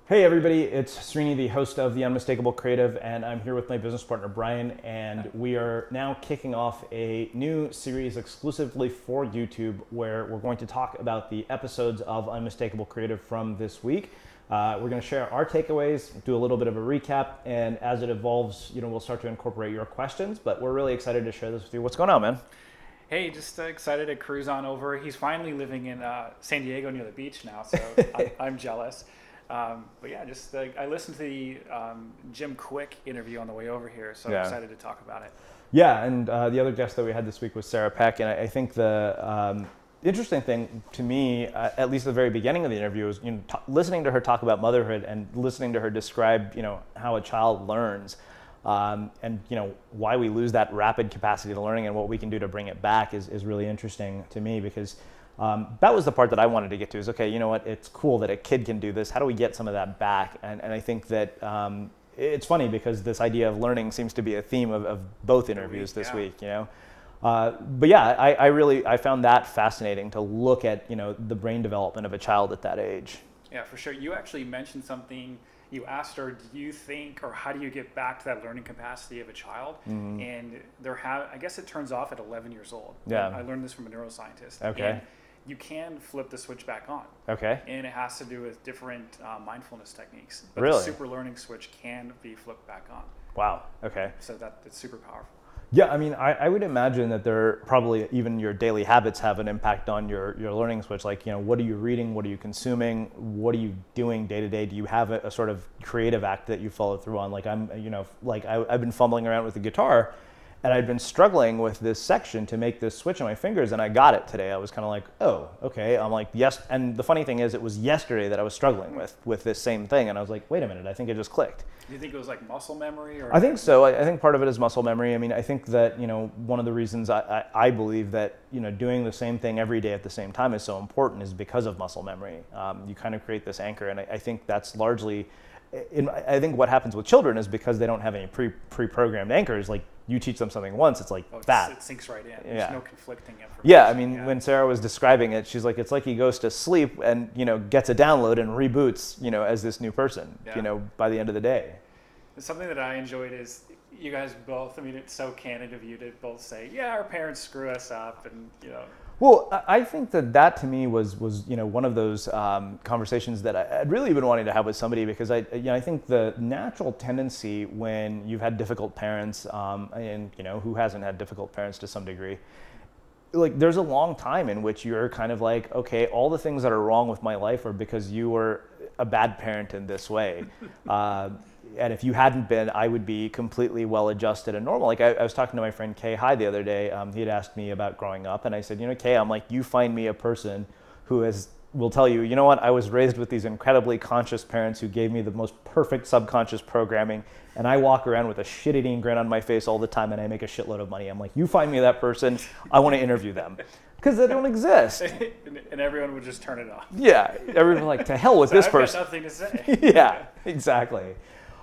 Hey everybody, it's Srini, the host of the Unmistakable Creative, and I'm here with my business partner Brian, and we are now kicking off a new series exclusively for YouTube where we're going to talk about the episodes of Unmistakable Creative from this week. We're going to share our takeaways, do a little bit of a recap, and as it evolves, we'll start to incorporate your questions, but we're really excited to share this with you. What's going on, man? Hey, just excited to cruise on over. He's finally living in San Diego near the beach now, so I'm jealous. But yeah, just I listened to the Jim Kwik interview on the way over here, so I'm excited to talk about it. Yeah, and the other guest that we had this week was Peck, and I think the interesting thing to me, at least at the very beginning of the interview, was listening to her talk about motherhood and listening to her describe how a child learns, and why we lose that rapid capacity to learning and what we can do to bring it back is really interesting to me, because that was the part that I wanted to get to is, okay, you know what, it's cool that a kid can do this. How do we get some of that back? And I think that it's funny because this idea of learning seems to be a theme of both interviews this week, But yeah, I found that fascinating to look at, the brain development of a child at that age. Yeah, for sure. You actually mentioned something. You asked her, do you think, or how do you get back to that learning capacity of a child? Mm-hmm. And I guess it turns off at 11 years old. Yeah. I learned this from a neuroscientist. Okay. And you can flip the switch back on. Okay. And it has to do with different mindfulness techniques. But really? The super learning switch can be flipped back on. Wow. Okay. So it's super powerful. Yeah, I mean, I would imagine that there probably even your daily habits have an impact on your learning switch. Like, what are you reading? What are you consuming? What are you doing day to day? Do you have a sort of creative act that you follow through on? Like I've been fumbling around with the guitar, and I'd been struggling with this section to make this switch on my fingers, and I got it today. I was kind of like, oh, okay. I'm like, yes. And the funny thing is, it was yesterday that I was struggling with this same thing, and I was like, wait a minute, I think it just clicked. Do you think it was like muscle memory? Or? I think so. I think part of it is muscle memory. I mean, I think that, one of the reasons I believe that, doing the same thing every day at the same time is so important is because of muscle memory. You kind of create this anchor, and I think that's largely, I think what happens with children is because they don't have any pre-programmed anchors, like you teach them something once, it's like that. It sinks right in. Yeah. There's no conflicting information. Yeah, I mean, when Sarah was describing it, she's like, it's like he goes to sleep and, gets a download and reboots, as this new person, by the end of the day. Something that I enjoyed is you guys both, I mean, it's so candid of you to both say, yeah, our parents screw us up and, Well, I think that to me was one of those conversations that I'd really been wanting to have with somebody, because I think the natural tendency when you've had difficult parents, and who hasn't had difficult parents to some degree, like there's a long time in which you're kind of like, okay, all the things that are wrong with my life are because you were a bad parent in this way. And if you hadn't been, I would be completely well-adjusted and normal. Like I was talking to my friend Kay the other day. He had asked me about growing up, and I said, Kay, I'm like, you find me a person who will tell you, what, I was raised with these incredibly conscious parents who gave me the most perfect subconscious programming, and I walk around with a shit-eating grin on my face all the time, and I make a shitload of money. I'm like, you find me that person, I want to interview them. Because they don't exist. And everyone would just turn it off. Yeah, everyone like, to hell with this person. I've got nothing to say. Yeah, exactly.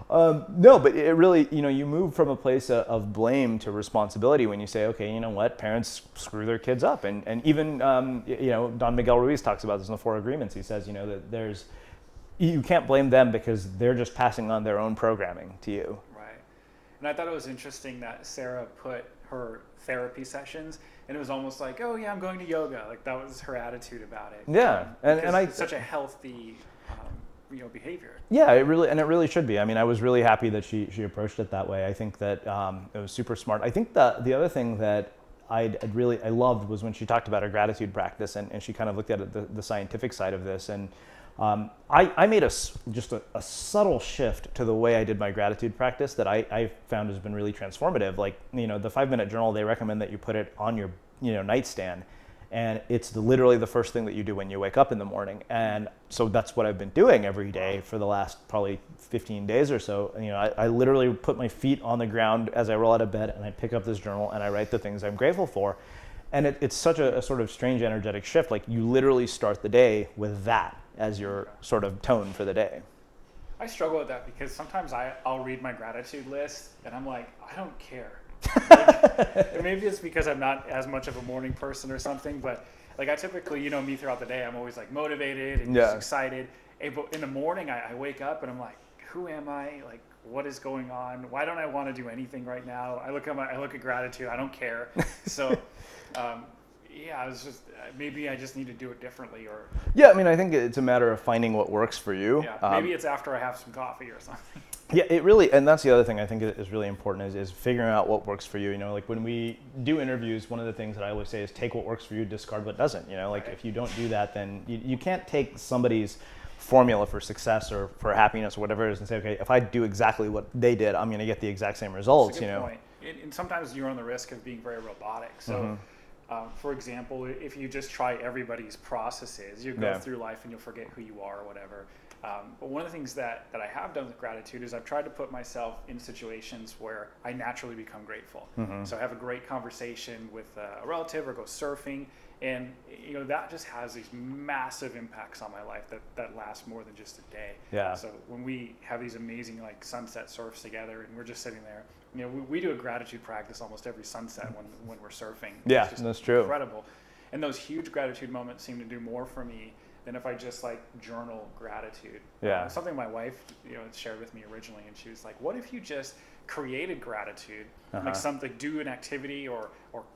No, but it really, you move from a place of blame to responsibility when you say, okay, you know what, parents screw their kids up. And even, Don Miguel Ruiz talks about this in the Four Agreements. He says, that you can't blame them because they're just passing on their own programming to you. Right. And I thought it was interesting that Sarah put her therapy sessions, and it was almost like, oh yeah, I'm going to yoga. Like that was her attitude about it. Yeah. And it's such a healthy behavior. Yeah, it really should be. I mean, I was really happy that she approached it that way. I think that it was super smart. I think the other thing that I loved was when she talked about her gratitude practice, and she kind of looked at it, the scientific side of this. And I made just a subtle shift to the way I did my gratitude practice that I found has been really transformative. Like, the 5-minute journal, they recommend that you put it on your nightstand. And it's literally the first thing that you do when you wake up in the morning. And so that's what I've been doing every day for the last probably 15 days or so. I literally put my feet on the ground as I roll out of bed, and I pick up this journal and I write the things I'm grateful for. And it's such a sort of strange energetic shift. Like you literally start the day with that as your sort of tone for the day. I struggle with that because sometimes I'll read my gratitude list and I'm like, I don't care. Maybe it's because I'm not as much of a morning person or something, but like I typically, me throughout the day, I'm always like motivated and just excited. But in the morning, I wake up and I'm like, who am I? Like, what is going on? Why don't I want to do anything right now? I look at gratitude. I don't care. So, yeah, I was just maybe I just need to do it differently, or Yeah, I mean, I think it's a matter of finding what works for you. yeah, maybe it's after I have some coffee or something. Yeah, it really, and that's the other thing I think is really important is figuring out what works for you. You know, like when we do interviews, one of the things that I always say is take what works for you, discard what doesn't. You know, like if you don't do that, then you can't take somebody's formula for success or for happiness or whatever it is and say, okay, if I do exactly what they did, I'm going to get the exact same results. That's a good point. And sometimes you're on the risk of being very robotic. So, for example, if you just try everybody's processes, you go through life and you'll forget who you are or whatever. But one of the things that I have done with gratitude is I've tried to put myself in situations where I naturally become grateful. So I have a great conversation with a relative or go surfing, and you know that just has these massive impacts on my life that last more than just a day. Yeah. So when we have these amazing like sunset surfs together and we're just sitting there, you know, we do a gratitude practice almost every sunset when we're surfing. Yeah, that's true. Incredible. And those huge gratitude moments seem to do more for me than if I just like journal gratitude. Yeah. Something my wife, you know, shared with me originally, and she was like, "What if you just created gratitude, like something, do an activity or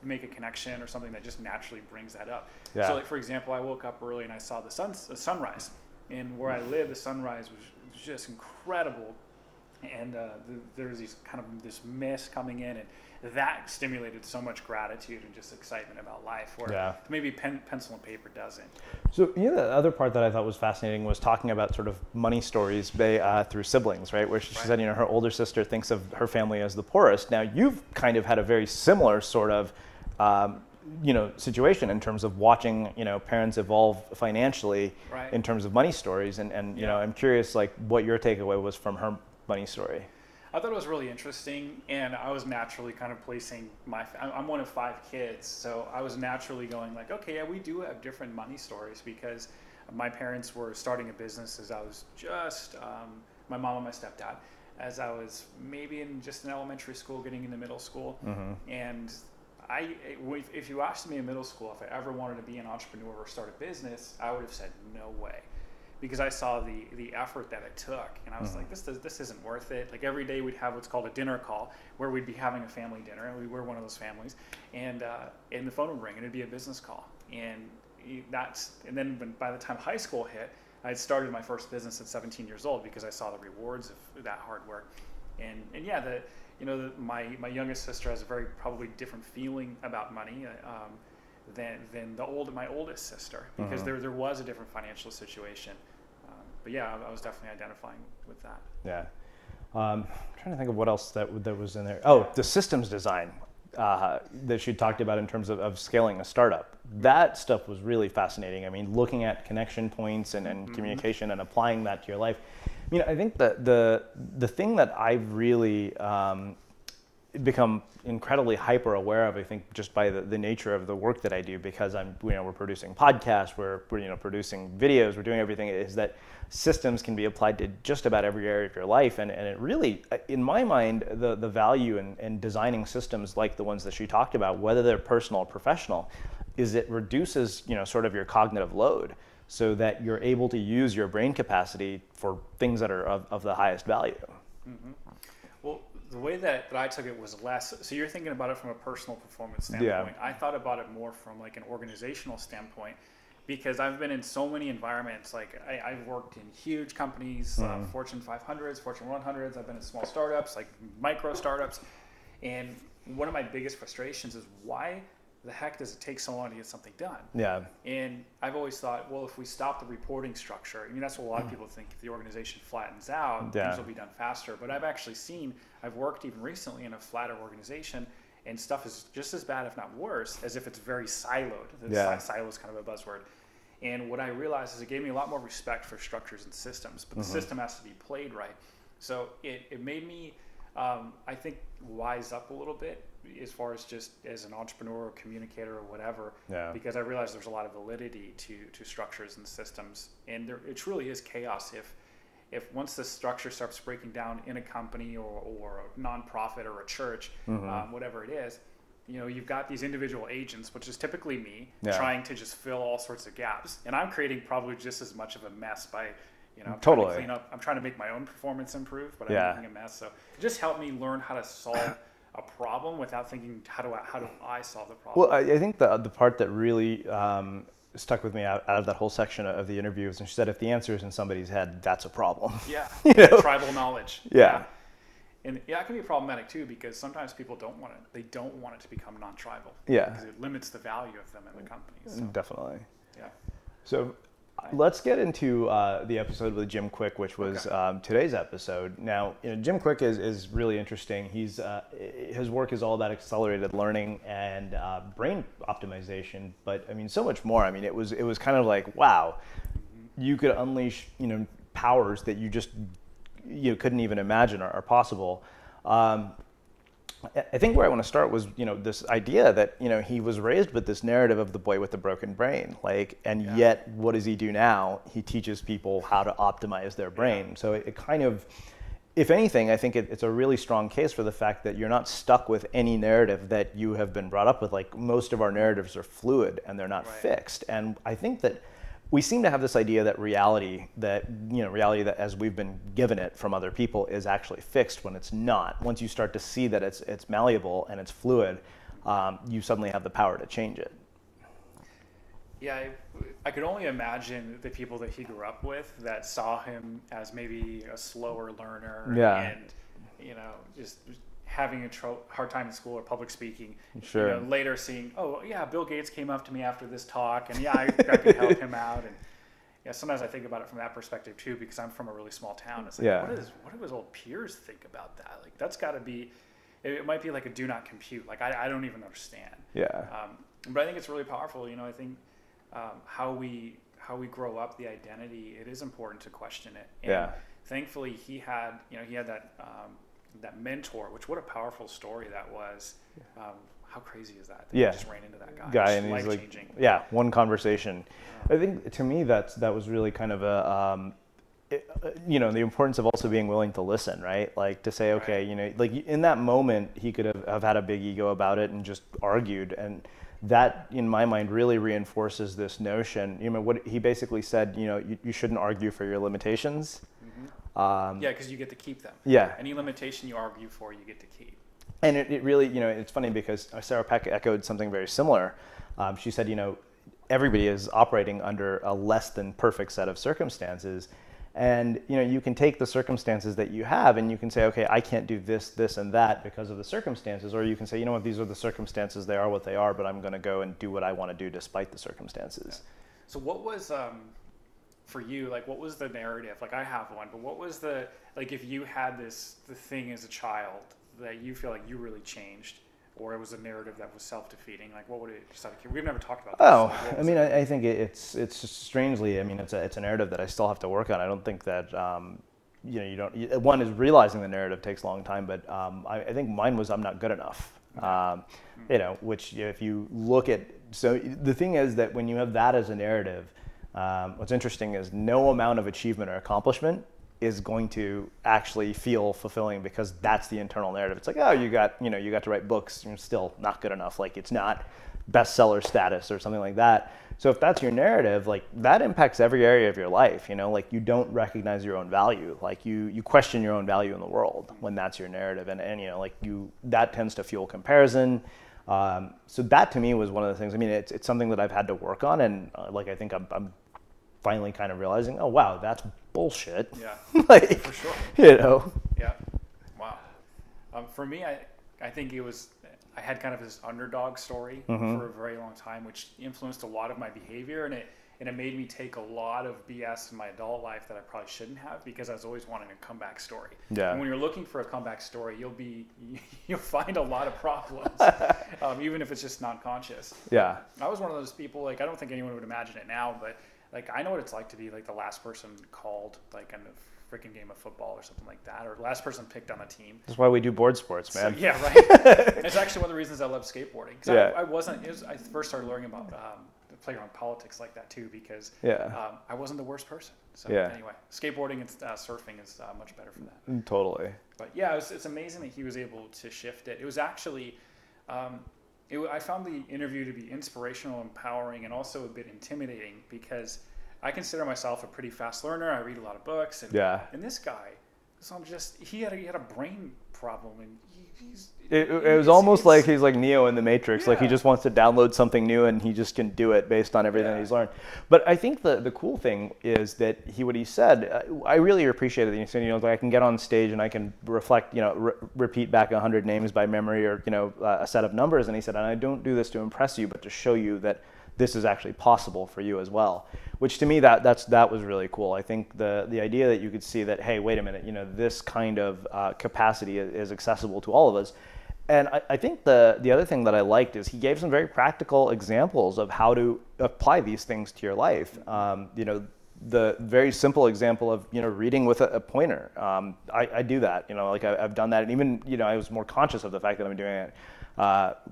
make a connection or something that just naturally brings that up." Yeah. So, like for example, I woke up early and I saw the sunrise, and where I live, the sunrise was just incredible, and there's this mist coming in, and that stimulated so much gratitude and just excitement about life, where maybe pencil and paper doesn't. So, you know, the other part that I thought was fascinating was talking about sort of money stories through siblings, right? Where she said, you know, her older sister thinks of her family as the poorest. Now, you've kind of had a very similar sort of, you know, situation in terms of watching, you know, parents evolve financially in terms of money stories. And you know, I'm curious, like, what your takeaway was from her money story. I thought it was really interesting, and I was naturally kind of placing I'm one of 5 kids, so I was naturally going like, okay, yeah, we do have different money stories because my parents were starting a business as I was just, my mom and my stepdad, as I was maybe in just an elementary school, getting into middle school, and if you asked me in middle school if I ever wanted to be an entrepreneur or start a business, I would have said no way. Because I saw the effort that it took, and I was like, this isn't worth it. Like every day we'd have what's called a dinner call, where we'd be having a family dinner, and we were one of those families, and the phone would ring, and it'd be a business call, and then by the time high school hit, I'd started my first business at 17 years old because I saw the rewards of that hard work, and yeah, my youngest sister has a very probably different feeling about money. Than my oldest sister, because there was a different financial situation. But yeah, I was definitely identifying with that. Yeah. I'm trying to think of what else that was in there. Oh, the systems design that she talked about in terms of scaling a startup. That stuff was really fascinating. I mean, looking at connection points and communication and applying that to your life. I mean, I think that the thing that I've really become incredibly hyper aware of, I think, just by the nature of the work that I do, because we're producing podcasts, we're producing videos, we're doing everything, is that systems can be applied to just about every area of your life, and it really, in my mind, the value in designing systems like the ones that she talked about, whether they're personal or professional, is it reduces, you know, sort of your cognitive load, so that you're able to use your brain capacity for things that are of the highest value. Well, the way that I took it was less, so you're thinking about it from a personal performance standpoint. I thought about it more from like an organizational standpoint, because I've been in so many environments. Like I've worked in huge companies, Fortune 500s, Fortune 100s. I've been in small startups, like micro startups. And one of my biggest frustrations is, why the heck does it take so long to get something done? Yeah. And I've always thought, well, if we stop the reporting structure, I mean, that's what a lot of people think. If the organization flattens out, things will be done faster. But I've actually I've worked even recently in a flatter organization, and stuff is just as bad, if not worse, as if it's very siloed. Silo is kind of a buzzword. And what I realized is it gave me a lot more respect for structures and systems, but the system has to be played right. So it made me, I think, wise up a little bit as far as just as an entrepreneur or communicator or whatever, because I realized there's a lot of validity to structures and systems, and it truly is chaos if once the structure starts breaking down in a company or a nonprofit or a church, whatever it is, you know, you've got these individual agents, which is typically me, trying to just fill all sorts of gaps, and I'm creating probably just as much of a mess by I'm trying Totally. to clean up. I'm trying to make my own performance improve, but I'm Yeah. making a mess. So it just helped me learn how to solve a problem without thinking, how do I solve the problem? Well, I think the part that really stuck with me out of that whole section of the interview was when she said, if the answer is in somebody's head, that's a problem. Yeah. You know? Tribal knowledge. Yeah. And yeah, it can be problematic too, because sometimes people don't want it. They don't want it to become non-tribal. Yeah. Because it limits the value of them in the company. So, Definitely. yeah. So let's get into the episode with Jim Kwik, which was today's episode. Now, Jim Kwik is really interesting. His work is all about accelerated learning and brain optimization, but I mean, so much more. I mean, it was kind of like, wow, you could unleash powers that you just couldn't even imagine are possible. I think where I want to start was, this idea that, he was raised with this narrative of the boy with the broken brain, yet what does he do now? He teaches people how to optimize their brain. Yeah. So it kind of, if anything, I think it's a really strong case for the fact that you're not stuck with any narrative that you have been brought up with. Like, most of our narratives are fluid and they're not fixed. And I think that we seem to have this idea that reality that as we've been given it from other people is actually fixed, when it's not. Once you start to see that it's malleable and it's fluid, you suddenly have the power to change it. Yeah, I could only imagine the people that he grew up with that saw him as maybe a slower learner and just having a hard time in school or public speaking. Sure. Later seeing, oh yeah, Bill Gates came up to me after this talk, and I could help him out. And sometimes I think about it from that perspective too, because I'm from a really small town. It's like, what do his old peers think about that? Like, that's got to be. It might be like a do not compute. Like, I don't even understand. Yeah. But I think it's really powerful. I think how we grow up, the identity, it is important to question it. And thankfully, he had that mentor, which, what a powerful story that was. How crazy is that? He just ran into that guy and he's life-changing. Like, one conversation. I think to me that was really kind of a, the importance of also being willing to listen, right? Like, to say, okay, like, in that moment, he could have had a big ego about it and just argued. And that, in my mind, really reinforces this notion. What he basically said, you shouldn't argue for your limitations. Because you get to keep them. Yeah. Any limitation you argue for, you get to keep. And it really, it's funny because Sarah Peck echoed something very similar. She said, everybody is operating under a less than perfect set of circumstances. And, you can take the circumstances that you have and you can say, okay, I can't do this, this, and that because of the circumstances. Or you can say, you know what, these are the circumstances, they are what they are, but I'm going to go and do what I want to do despite the circumstances. Yeah. So what was... for you, like, what was the narrative? Like, I have one, but what was if you had the thing as a child that you feel like you really changed, or it was a narrative that was self-defeating, like, what would it, just out of curiosity, we've never talked about this. Oh, like, I mean, I think it's just strangely, I mean, it's a narrative that I still have to work on. I don't think that, you don't, one is realizing the narrative takes a long time, but I think mine was, I'm not good enough. Which if you look at, so the thing is that when you have that as a narrative, what's interesting is no amount of achievement or accomplishment is going to actually feel fulfilling, because that's the internal narrative. It's like, oh, you got to write books, you're still not good enough. Like, it's not bestseller status or something like that. So if that's your narrative, like, that impacts every area of your life. Like, you don't recognize your own value. Like, you question your own value in the world when that's your narrative, and that tends to fuel comparison. So that to me was one of the things. I mean, it's something that I've had to work on, and I think I'm finally kind of realizing, oh wow, that's bullshit. Yeah, like, for sure. Yeah. Wow. For me, I think I had kind of this underdog story for a very long time, which influenced a lot of my behavior, and it made me take a lot of BS in my adult life that I probably shouldn't have, because I was always wanting a comeback story. Yeah. And when you're looking for a comeback story, you'll find a lot of problems, even if it's just non-conscious. Yeah. I was one of those people, like, I don't think anyone would imagine it now, but like, I know what it's like to be like the last person called, like, in a freaking game of football or something like that, or last person picked on a team. That's why we do board sports, man. So, yeah, right. It's actually one of the reasons I love skateboarding. Because I first started learning about playground politics like that too, because I wasn't the worst person. So anyway, skateboarding and surfing is much better for that. Totally. But yeah, it's amazing that he was able to shift it. It was actually, I found the interview to be inspirational, empowering, and also a bit intimidating, because I consider myself a pretty fast learner. I read a lot of books, and and this guy, so I'm just he had a brain problem, and it was almost like he's like Neo in the Matrix. Like he just wants to download something new and he just can do it based on everything he's learned. But I think the cool thing is that what he said, I really appreciated. He said, like I can get on stage and I can reflect, repeat back 100 names by memory or a set of numbers. And he said, and I don't do this to impress you, but to show you that this is actually possible for you as well. Which to me that was really cool. I think the idea that you could see that, hey, wait a minute, this kind of capacity is accessible to all of us. And I think the other thing that I liked is he gave some very practical examples of how to apply these things to your life. The very simple example of reading with a pointer. I do that. Like I've done that, and even I was more conscious of the fact that I'm doing it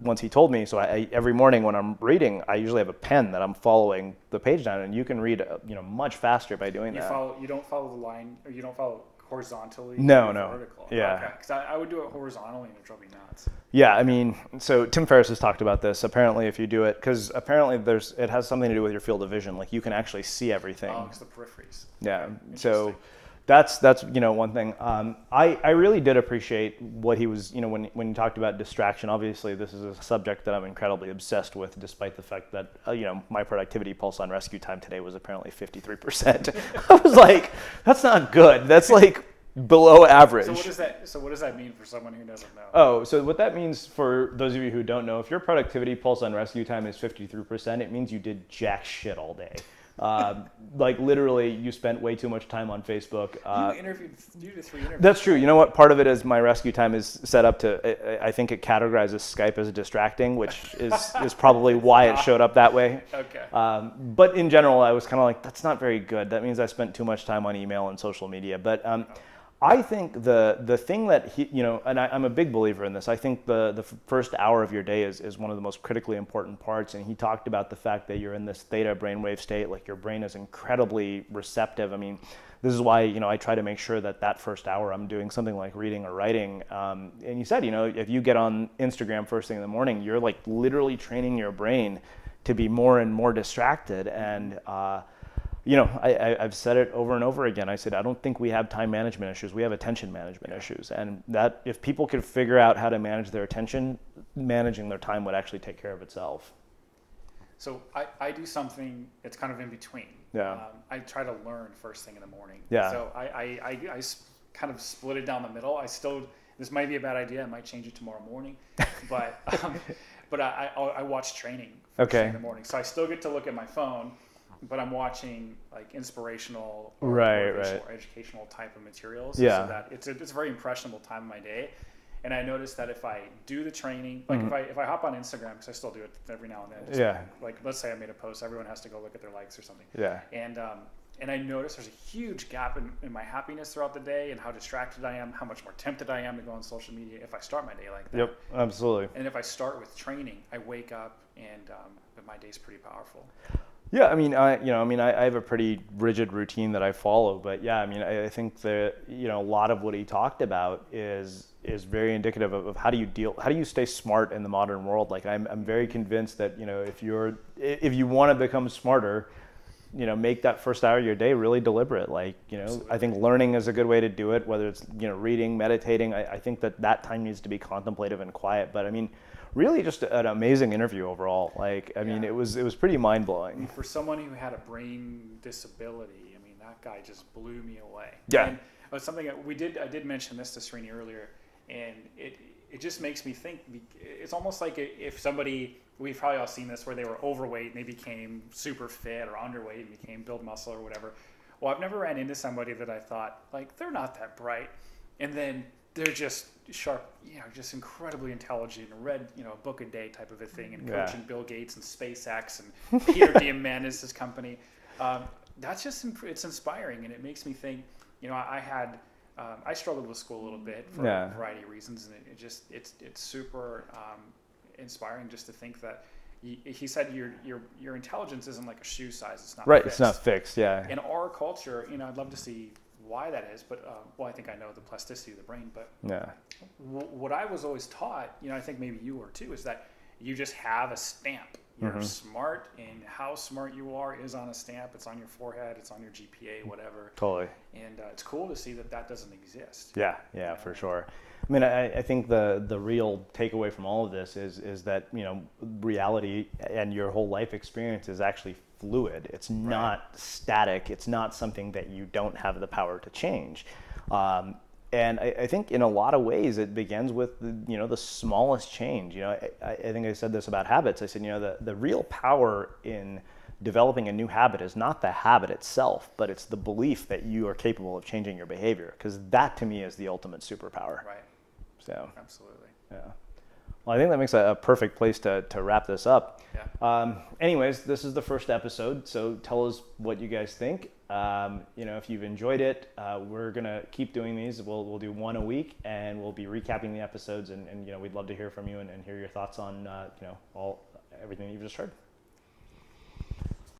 once he told me. So every morning when I'm reading, I usually have a pen that I'm following the page down, and you can read much faster by doing that. You don't follow the line, or you don't follow horizontally? No. Vertical. Yeah. Okay. Because I would do it horizontally and it drove me nuts. Yeah, I mean, so Tim Ferriss has talked about this. Apparently, if you do it, because apparently it has something to do with your field of vision. Like you can actually see everything. Oh, it's the peripheries. Yeah. Okay. So that's one thing. I really did appreciate what he was, when he talked about distraction. Obviously, this is a subject that I'm incredibly obsessed with, despite the fact that my productivity pulse on rescue time today was apparently 53%. I was like, that's not good. That's like below average. So what does that mean for someone who doesn't know? Oh, so what that means for those of you who don't know, if your productivity pulse on rescue time is 53%, it means you did jack shit all day. Like literally, you spent way too much time on Facebook. You did 3 interviews. That's true. You know what? Part of it is my rescue time is set up to. I think it categorizes Skype as distracting, which is probably why it showed up that way. Okay. But in general, I was kind of like, that's not very good. That means I spent too much time on email and social media. But I think the thing that and I'm a big believer in this. I think the first hour of your day is one of the most critically important parts. And he talked about the fact that you're in this theta brainwave state, like your brain is incredibly receptive. I mean, this is why I try to make sure that first hour I'm doing something like reading or writing. And you said if you get on Instagram first thing in the morning, you're like literally training your brain to be more and more distracted. And I've said it over and over again. I said, I don't think we have time management issues. We have attention management issues. And that if people could figure out how to manage their attention, managing their time would actually take care of itself. So I do something that's kind of in between. Yeah. I try to learn first thing in the morning. Yeah. So I kind of split it down the middle. This might be a bad idea. I might change it tomorrow morning. But I watch training first thing in the morning. So I still get to look at my phone, but I'm watching like inspirational or educational type of materials. Yeah. So that it's a very impressionable time of my day. And I noticed that if I do the training, like if I hop on Instagram, because I still do it every now and then. Like let's say I made a post, everyone has to go look at their likes or something. Yeah. And I noticed there's a huge gap in my happiness throughout the day and how distracted I am, how much more tempted I am to go on social media if I start my day like that. Yep, absolutely. And if I start with training, I wake up and my day's pretty powerful. Yeah, I mean, I have a pretty rigid routine that I follow, but yeah, I mean, I think that a lot of what he talked about is very indicative of how do you stay smart in the modern world. Like I'm very convinced that if you want to become smarter, make that first hour of your day really deliberate. Like I think learning is a good way to do it. Whether it's reading, meditating, I think that time needs to be contemplative and quiet. But I mean, really just an amazing interview overall. Like, I mean, it was pretty mind blowing. For someone who had a brain disability, I mean, that guy just blew me away. Yeah. And it was something that I did mention this to Srini earlier, and it just makes me think. It's almost like if somebody, we've probably all seen this, where they were overweight and they became super fit, or underweight and became build muscle or whatever. Well, I've never ran into somebody that I thought like they're not that bright, and then they're just sharp, just incredibly intelligent, and read, a book a day type of a thing, and coaching Bill Gates and SpaceX and Peter Diamandis' company. That's just, it's inspiring, and it makes me think, I struggled with school a little bit for a variety of reasons, and it's super inspiring just to think that he said your intelligence isn't like a shoe size. It's not right. fixed. It's not fixed. Yeah. In our culture, I'd love to see why that is, but I think I know the plasticity of the brain. But what I was always taught, I think maybe you were too, is that you just have a stamp. You're smart, and how smart you are is on a stamp. It's on your forehead. It's on your GPA, whatever. Totally. And it's cool to see that that doesn't exist. Yeah, for sure. I mean, I think the real takeaway from all of this is that, you know, reality and your whole life experience is actually fluid. It's not static. It's not something that you don't have the power to change. And I think in a lot of ways it begins with the smallest change. You know, I think I said this about habits. I said, you know, the real power in developing a new habit is not the habit itself, but it's the belief that you are capable of changing your behavior, because that to me is the ultimate superpower. Right. So absolutely. Yeah. Well, I think that makes a perfect place to wrap this up. Yeah. Anyways, this is the first episode, so tell us what you guys think. You know, if you've enjoyed it, we're gonna keep doing these. We'll do one a week, and we'll be recapping the episodes, and you know, we'd love to hear from you and hear your thoughts on everything that you've just heard.